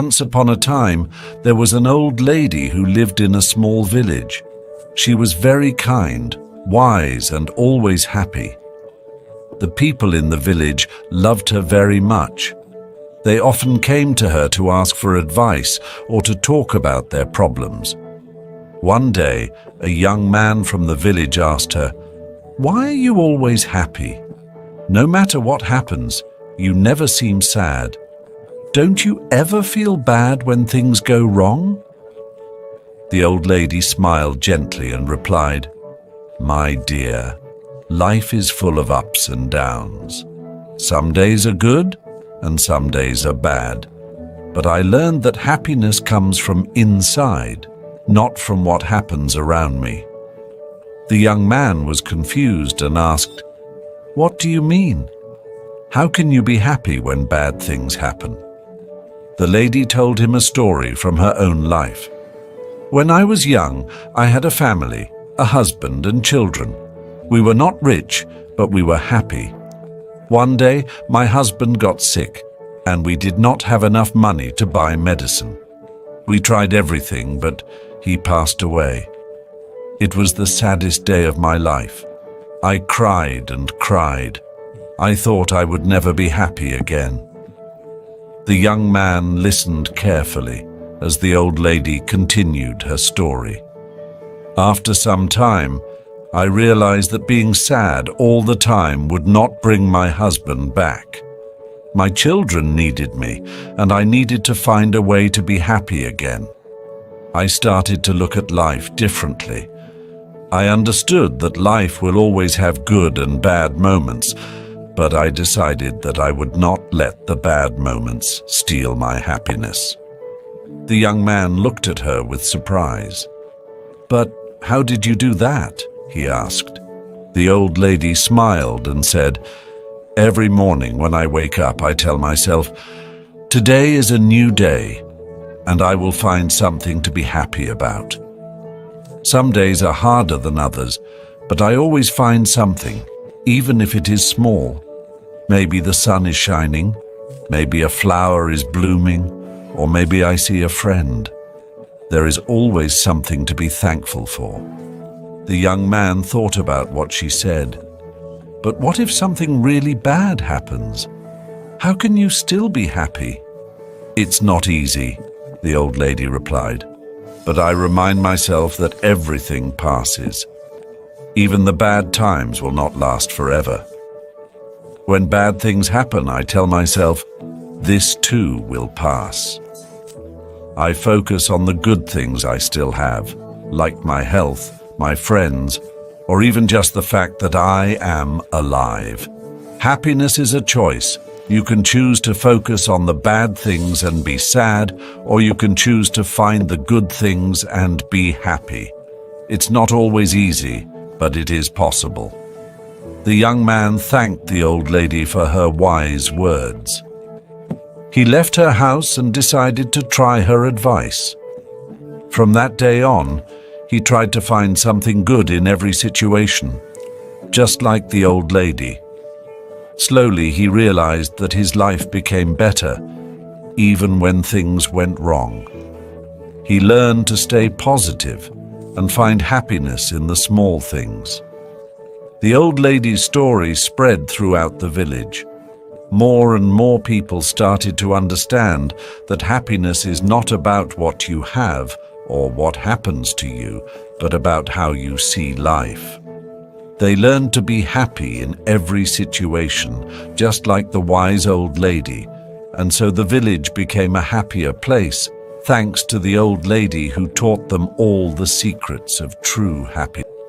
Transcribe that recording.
Once upon a time, there was an old lady who lived in a small village. She was very kind, wise, and always happy. The people in the village loved her very much. They often came to her to ask for advice or to talk about their problems. One day, a young man from the village asked her, "Why are you always happy? No matter what happens, you never seem sad. Don't you ever feel bad when things go wrong?" The old lady smiled gently and replied, "My dear, life is full of ups and downs. Some days are good and some days are bad. But I learned that happiness comes from inside, not from what happens around me." The young man was confused and asked, "What do you mean? How can you be happy when bad things happen?" The lady told him a story from her own life. "When I was young, I had a family, a husband and children. We were not rich, but we were happy. One day, my husband got sick, and we did not have enough money to buy medicine. We tried everything, but he passed away. It was the saddest day of my life. I cried and cried. I thought I would never be happy again." The young man listened carefully as the old lady continued her story. "After some time, I realized that being sad all the time would not bring my husband back. My children needed me, and I needed to find a way to be happy again. I started to look at life differently. I understood that life will always have good and bad moments, but I decided that I would not let the bad moments steal my happiness." The young man looked at her with surprise. "But how did you do that?" he asked. The old lady smiled and said, "Every morning when I wake up, I tell myself, 'Today is a new day, and I will find something to be happy about.' Some days are harder than others, but I always find something, even if it is small. Maybe the sun is shining, maybe a flower is blooming, or maybe I see a friend. There is always something to be thankful for." The young man thought about what she said. "But what if something really bad happens? How can you still be happy?" "It's not easy," the old lady replied. "But I remind myself that everything passes. Even the bad times will not last forever. When bad things happen, I tell myself, this too will pass. I focus on the good things I still have, like my health, my friends, or even just the fact that I am alive. Happiness is a choice. You can choose to focus on the bad things and be sad, or you can choose to find the good things and be happy. It's not always easy, but it is possible." The young man thanked the old lady for her wise words. He left her house and decided to try her advice. From that day on, he tried to find something good in every situation, just like the old lady. Slowly, he realized that his life became better, even when things went wrong. He learned to stay positive and find happiness in the small things. The old lady's story spread throughout the village. More and more people started to understand that happiness is not about what you have or what happens to you, but about how you see life. They learned to be happy in every situation, just like the wise old lady, and so the village became a happier place, thanks to the old lady who taught them all the secrets of true happiness.